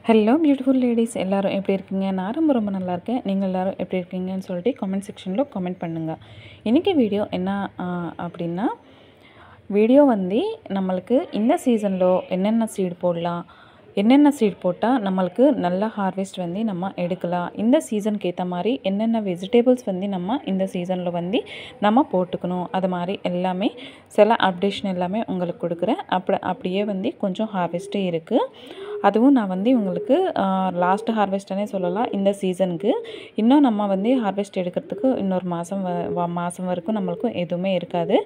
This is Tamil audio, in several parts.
ஹலோ பியூட்டிஃபுல் லேடிஸ் எல்லாரும் எப்படி இருக்கீங்க? நான் ரொம்ப நல்லா இருக்கேன். நீங்கள் எல்லாரும் எப்படி இருக்கீங்கன்னு சொல்லிட்டு கமெண்ட் செக்ஷனில் கமெண்ட் பண்ணுங்கள். இன்றைக்கி வீடியோ என்ன அப்படின்னா, வீடியோ வந்து நம்மளுக்கு இந்த சீசனில் என்னென்ன சீட் போடலாம், என்னென்ன சீட் போட்டால் நம்மளுக்கு நல்ல ஹார்வெஸ்ட் வந்து நம்ம எடுக்கலாம், இந்த சீசனுக்கு ஏற்ற மாதிரி என்னென்ன வெஜிடபிள்ஸ் வந்து நம்ம இந்த சீசனில் வந்து நம்ம போட்டுக்கணும், அது மாதிரி எல்லாமே சில அப்டேஷன் எல்லாமே உங்களுக்கு கொடுக்குறேன். அப்படியே வந்து கொஞ்சம் ஹார்வெஸ்ட்டு இருக்குது. அதுவும் நான் வந்து உங்களுக்கு லாஸ்ட் ஹார்வெஸ்ட்டுனே சொல்லலாம். இந்த சீசனுக்கு இன்னும் நம்ம வந்து ஹார்வெஸ்ட் எடுக்கிறதுக்கு இன்னொரு மாதம் வரைக்கும் நம்மளுக்கு எதுவுமே இருக்காது.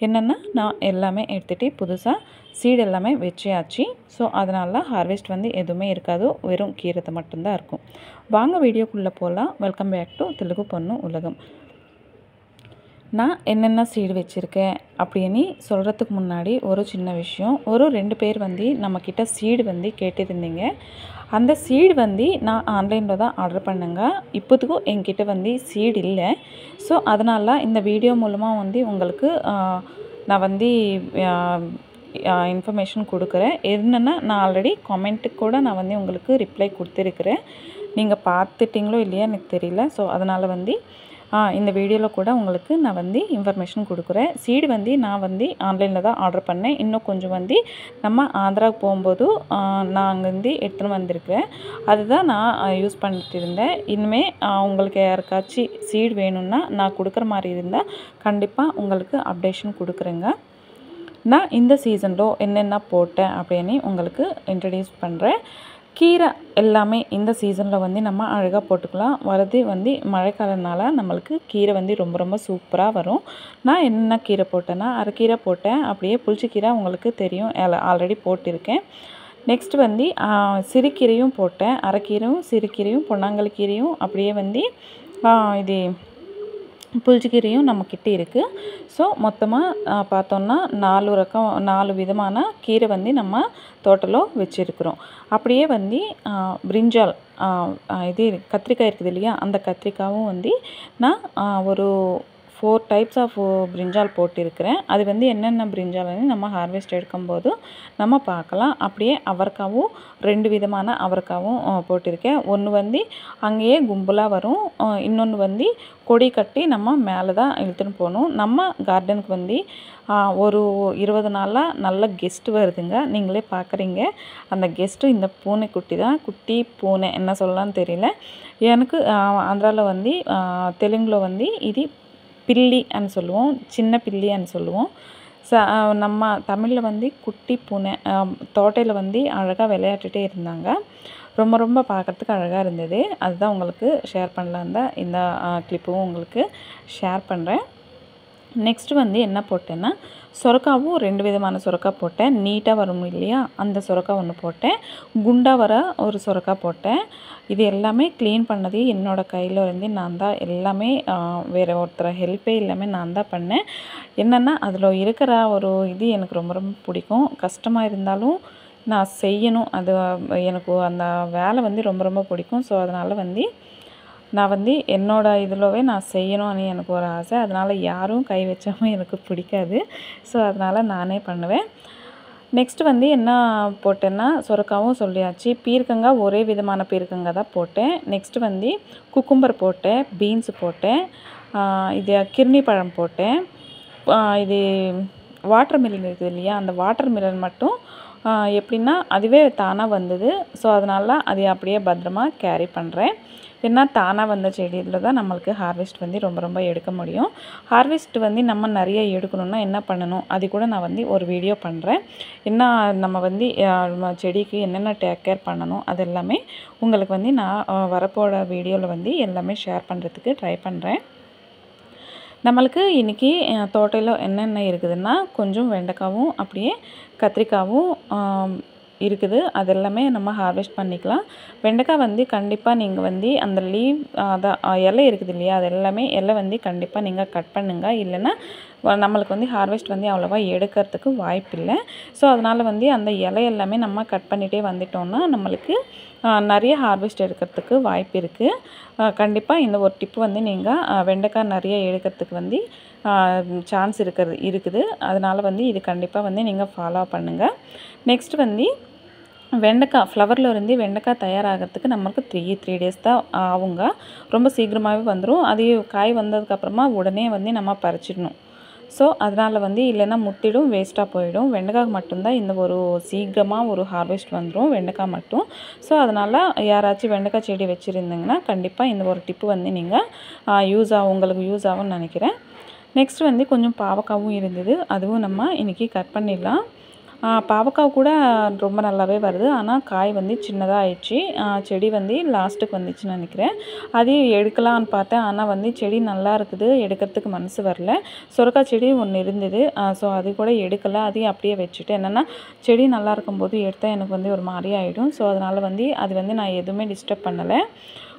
என்னென்னா நான் எல்லாமே எடுத்துகிட்டு புதுசாக சீடு எல்லாமே வச்சியாச்சு. ஸோ அதனால் ஹார்வெஸ்ட் வந்து எதுவுமே இருக்காது, வெறும் கீரை மட்டும்தான் இருக்கும். வாங்க வீடியோக்குள்ளே போகலாம். வெல்கம் பேக் டு தெலுங்கு பொண்ணு உலகம். நான் என்னென்ன சீடு வச்சுருக்கேன் அப்படின்னு சொல்கிறதுக்கு முன்னாடி ஒரு சின்ன விஷயம். ஒரு 2 பேர் வந்து நம்மக்கிட்ட சீடு வந்து கேட்டிருந்தீங்க. அந்த சீடு வந்து நான் ஆன்லைனில் தான் ஆர்டர் பண்ணேங்க. இப்போதுக்கும் என்கிட்ட வந்து சீடு இல்லை. ஸோ அதனால் இந்த வீடியோ மூலமாக வந்து உங்களுக்கு நான் வந்து இன்ஃபர்மேஷன் கொடுக்குறேன். என்னென்னா நான் ஆல்ரெடி கமெண்ட்டுக்கு கூட நான் வந்து உங்களுக்கு ரிப்ளை கொடுத்துருக்குறேன். நீங்கள் பார்த்துட்டிங்களோ இல்லையா எனக்கு தெரியல. ஸோ அதனால் வந்து இந்த வீடியோவில் கூட உங்களுக்கு நான் வந்து இன்ஃபர்மேஷன் கொடுக்குறேன். சீடு வந்து நான் வந்து ஆன்லைனில் தான் ஆர்டர் பண்ணேன். இன்னும் கொஞ்சம் வந்து நம்ம ஆந்திராவுக்கு போகும்போது நான் அங்கே வந்து எடுத்துன்னு வந்திருக்கிறேன். அதுதான் நான் யூஸ் பண்ணிட்டு இருந்தேன். இனிமேல் உங்களுக்கு யாருக்காச்சும் சீடு வேணும்னா நான் கொடுக்குற மாதிரி இருந்தால் கண்டிப்பாக உங்களுக்கு அப்டேஷன் கொடுக்குறேங்க. நான் இந்த சீசனில் என்னென்ன போட்டேன் அப்படின்னு உங்களுக்கு இன்ட்ரடியூஸ் பண்ணுறேன். கீரை எல்லாமே இந்த சீசனில் வந்து நம்ம அழகாக போட்டுக்கலாம். வரது வந்து மழைக்காலனால நம்மளுக்கு கீரை வந்து ரொம்ப சூப்பராக வரும். நான் என்னென்ன கீரை போட்டேன்னா, அரைக்கீரை போட்டேன். அப்படியே புளிச்சக்கீரை உங்களுக்கு தெரியும், ஆல்ரெடி போட்டிருக்கேன். நெக்ஸ்ட் வந்து சிறுகீரையும் போட்டேன். அரைக்கீரையும் சிறுகீரையும் பொன்னாங்கல் கீரையும் அப்படியே வந்து இது புளிச்சக்கீரையும் நம்மக்கிட்ட இருக்குது. ஸோ மொத்தமாக பார்த்தோன்னா 4 விதமான கீரை வந்து நம்ம தோட்டத்தில் வச்சுருக்குறோம். அப்படியே வந்து பிரிஞ்சால் இது கத்திரிக்காய் இருக்குது இல்லையா, அந்த கத்திரிக்காயும் வந்து நான் ஒரு 4 டைப்ஸ் ஆஃப் பிரிஞ்சால் போட்டிருக்கிறேன். அது வந்து என்னென்ன பிரிஞ்சால்னு நம்ம ஹார்வெஸ்ட் எடுக்கும்போது நம்ம பார்க்கலாம். அப்படியே அவரைக்காவும் 2 விதமான அவரைக்காவும் போட்டிருக்கேன். ஒன்று வந்து அங்கேயே கும்பலாக வரும், இன்னொன்று வந்து கொடி கட்டி நம்ம மேலே தான் இழுத்துன்னு போகணும். நம்ம கார்டனுக்கு வந்து ஒரு 20 நாளாக நல்ல கெஸ்ட்டு வருதுங்க. நீங்களே பார்க்குறீங்க. அந்த கெஸ்ட்டு இந்த பூனைக்குட்டி தான். குட்டி பூனை என்ன சொல்லலான்னு தெரியல எனக்கு. ஆந்திராவில் வந்து தெலுங்கில் வந்து இது பில்லி அன்னு சொல்லுவோம், சின்ன பில்லி அன்னு சொல்லுவோம். நம்ம தமிழில் வந்து குட்டி பூனை. தோட்டையில் வந்து அழகாக விளையாட்டுட்டே இருந்தாங்க. ரொம்ப பார்க்குறதுக்கு அழகாக இருந்தது. அதுதான் உங்களுக்கு ஷேர் பண்ணலான் தான் இந்த கிளிப்பும் உங்களுக்கு ஷேர் பண்ணுறேன். நெக்ஸ்ட்டு வந்து என்ன போட்டேன்னா, சொரக்காவும் 2 விதமான சொரக்காய் போட்டேன். நீட்டாக வரும் இல்லையா, அந்த சொரக்காய் ஒன்று போட்டேன். குண்டாக வர ஒரு சொரக்காய் போட்டேன். இது எல்லாமே க்ளீன் பண்ணது என்னோடய கையில் வந்து நான் தான் எல்லாமே, வேறு ஒருத்தர் ஹெல்ப்பே எல்லாமே நான் தான் பண்ணேன். என்னென்னா அதில் இருக்கிற ஒரு இது எனக்கு ரொம்ப பிடிக்கும். கஷ்டமாக இருந்தாலும் நான் செய்யணும். அது எனக்கு அந்த வேலை வந்து ரொம்ப பிடிக்கும். ஸோ அதனால் வந்து நான் வந்து என்னோடய இதிலவே நான் செய்யணும்னு எனக்கு ஒரு ஆசை. அதனால் யாரும் கை வச்சாமல் எனக்கு பிடிக்காது. ஸோ அதனால் நானே பண்ணுவேன். நெக்ஸ்ட்டு வந்து என்ன போட்டேன்னா, சொரக்காவும் சொல்லியாச்சு. பீர்க்கங்காய் ஒரே விதமான பீர்க்கங்காய் தான் போட்டேன். நெக்ஸ்ட்டு வந்து குக்கும்பர் போட்டேன், பீன்ஸு போட்டேன், இது கிர்னி பழம் போட்டேன். இது வாட்டர் மிலன் இருக்குது இல்லையா, அந்த வாட்டர் மிலன் மட்டும் எப்படின்னா அதுவே தானாக வந்தது. ஸோ அதனால் அதை அப்படியே பத்திரமா கேரி பண்ணுறேன். ஏன்னா தானாக வந்த செடியில் தான் நம்மளுக்கு ஹார்வெஸ்ட் வந்து ரொம்ப எடுக்க முடியும். ஹார்வெஸ்ட் வந்து நம்ம நிறைய எடுக்கணுன்னா என்ன பண்ணணும், அது கூட நான் வந்து ஒரு வீடியோ பண்ணுறேன். என்ன நம்ம வந்து செடிக்கு என்னென்ன டேக் கேர் பண்ணணும் அது எல்லாமே உங்களுக்கு வந்து நான் வரப்போகிற வீடியோவில் வந்து எல்லாமே ஷேர் பண்ணுறதுக்கு ட்ரை பண்ணுறேன். நம்மளுக்கு இன்றைக்கி தோட்டையில் என்னென்ன இருக்குதுன்னா, கொஞ்சம் வெண்டைக்காவும் அப்படியே கத்திரிக்காவும் இருக்குது. அதெல்லாமே நம்ம ஹார்வெஸ்ட் பண்ணிக்கலாம். வெண்டைக்காய் வந்து கண்டிப்பாக நீங்கள் வந்து அந்த லீவ் அதான் இலை இருக்குது இல்லையா, அது எல்லாமே இலை வந்து கண்டிப்பாக நீங்கள் கட் பண்ணுங்கள். இல்லைன்னா நம்மளுக்கு வந்து ஹார்வெஸ்ட் வந்து அவ்வளோவா எடுக்கிறதுக்கு வாய்ப்பில்லை. ஸோ அதனால் வந்து அந்த இலை எல்லாமே நம்ம கட் பண்ணிகிட்டே வந்துட்டோம்னா நம்மளுக்கு நிறைய ஹார்வெஸ்ட் எடுக்கிறதுக்கு வாய்ப்பு இருக்குது. கண்டிப்பாக இந்த ஒரு டிப்பு வந்து நீங்கள் வெண்டைக்காய் நிறைய எடுக்கிறதுக்கு வந்து சான்ஸ் இருக்குது. அதனால் வந்து இது கண்டிப்பாக வந்து நீங்கள் ஃபாலோ பண்ணுங்கள். நெக்ஸ்ட் வந்து வெண்டைக்காய் ஃப்ளவரில் இருந்து வெண்டைக்காய் தயாராகிறதுக்கு நமக்கு 3 டேஸ் தான் ஆகுங்க. ரொம்ப சீக்கிரமாகவே வந்துடும். அது காய் வந்ததுக்கப்புறமா உடனே வந்து நம்ம பறிச்சிடணும். ஸோ அதனால் வந்து இல்லைன்னா முத்திடும், வேஸ்ட்டாக போயிடும். வெண்டைக்காய் மட்டும்தான் இந்த ஒரு சீக்கிரமாக ஒரு ஹார்வெஸ்ட் வந்துடும், வெண்டைக்காய் மட்டும். ஸோ அதனால் யாராச்சும் வெண்டைக்காய் செடி வச்சுருந்தீங்கன்னா கண்டிப்பாக இந்த ஒரு டிப்பு வந்து நீங்கள் உங்களுக்கு யூஸ் ஆகும்னு நினைக்கிறேன். நெக்ஸ்ட் வந்து கொஞ்சம் பாவக்காவும் இருந்தது, அதுவும் நம்ம இன்றைக்கி கட் பண்ணிடலாம். பாவக்காய் கூட ரொம்ப நல்லாவே வருது. ஆனால் காய் வந்து சின்னதாக ஆயிடுச்சு. செடி வந்து லாஸ்ட்டுக்கு வந்துச்சுன்னு நினைக்கிறேன். அதையும் எடுக்கலான்னு பார்த்தேன். ஆனால் வந்து செடி நல்லா இருக்குது, எடுக்கிறதுக்கு மனசு வரல. சுரக்காய் செடி ஒன்று இருந்தது. ஸோ அது கூட எடுக்கலை, அதையும் அப்படியே வச்சுட்டேன். என்னென்னா செடி நல்லா இருக்கும்போது எடுத்தால் எனக்கு வந்து ஒரு மாதிரி ஆகிடும். ஸோ அதனால் வந்து அது வந்து நான் எதுவுமே டிஸ்டர்ப் பண்ணலை.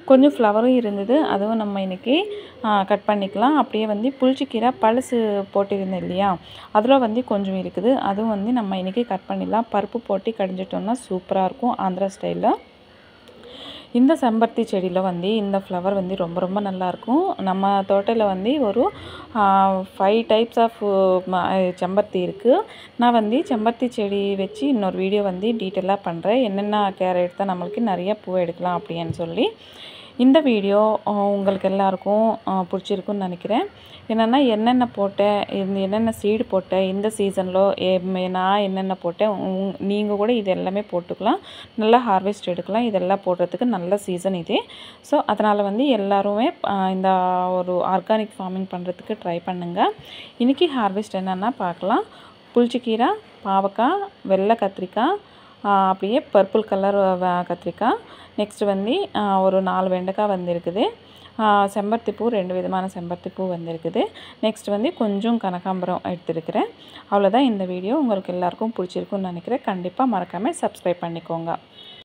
கொஞ்சம் ஃப்ளவரும் இருந்தது, அதுவும் நம்ம இன்றைக்கி கட் பண்ணிக்கலாம். அப்படியே வந்து புளிச்சக்கீரை பழசு போட்டிருந்தேன் இல்லையா, அதில் வந்து கொஞ்சம் இருக்குது, அதுவும் வந்து நம்ம இன்றைக்கி கட் பண்ணிடலாம். பருப்பு போட்டு கடிஞ்சிட்டோம்னா சூப்பராக இருக்கும் ஆந்திரா ஸ்டைலில். இந்த செம்பருத்தி செடியில் வந்து இந்த ஃப்ளவர் வந்து ரொம்ப ரொம்ப நல்லாயிருக்கும். நம்ம தோட்டத்தில் வந்து ஒரு 5 டைப்ஸ் ஆஃப் செம்பருத்தி இருக்குது. நான் வந்து செம்பருத்தி செடி வச்சு இன்னொரு வீடியோ வந்து டீட்டெயிலாக பண்ணுறேன், என்னென்ன கேர் எடுத்தால் நம்மளுக்கு நிறைய பூ எடுக்கலாம் அப்படின்னு சொல்லி. இந்த வீடியோ உங்களுக்கு எல்லாருக்கும் பிடிச்சிருக்குன்னு நினைக்கிறேன். என்னென்னா என்னென்ன போட்டேன், என்னென்ன சீடு போட்டேன் இந்த சீசனில், நான் என்னென்ன போட்டேன், நீங்கள் கூட இது எல்லாமே போட்டுக்கலாம். நல்லா ஹார்வெஸ்ட் எடுக்கலாம். இதெல்லாம் போடுறதுக்கு நல்ல சீசன் இது. ஸோ அதனால் வந்து எல்லாருமே இந்த ஒரு ஆர்கானிக் ஃபார்மிங் பண்ணுறதுக்கு ட்ரை பண்ணுங்கள். இன்றைக்கி ஹார்வெஸ்ட் என்னென்னா பார்க்கலாம். புளிச்சக்கீரை, பாவக்காய், வெள்ளை கத்திரிக்காய், அப்படியே பர்பிள் கலர் கத்திரிக்காய், நெக்ஸ்ட் வந்து ஒரு 4 வெண்டைக்காய் வந்திருக்குது, செம்பருத்தி பூ 2 விதமான செம்பருத்தி பூ வந்திருக்குது, நெக்ஸ்ட் வந்து கொஞ்சம் கனகாம்பரம் எடுத்துருக்கிறேன். அவ்வளோதான் இந்த வீடியோ. உங்களுக்கு எல்லாருக்கும் பிடிச்சிருக்குன்னு நினைக்கிறேன். கண்டிப்பாக மறக்காமல் சப்ஸ்கிரைப் பண்ணிக்கோங்க.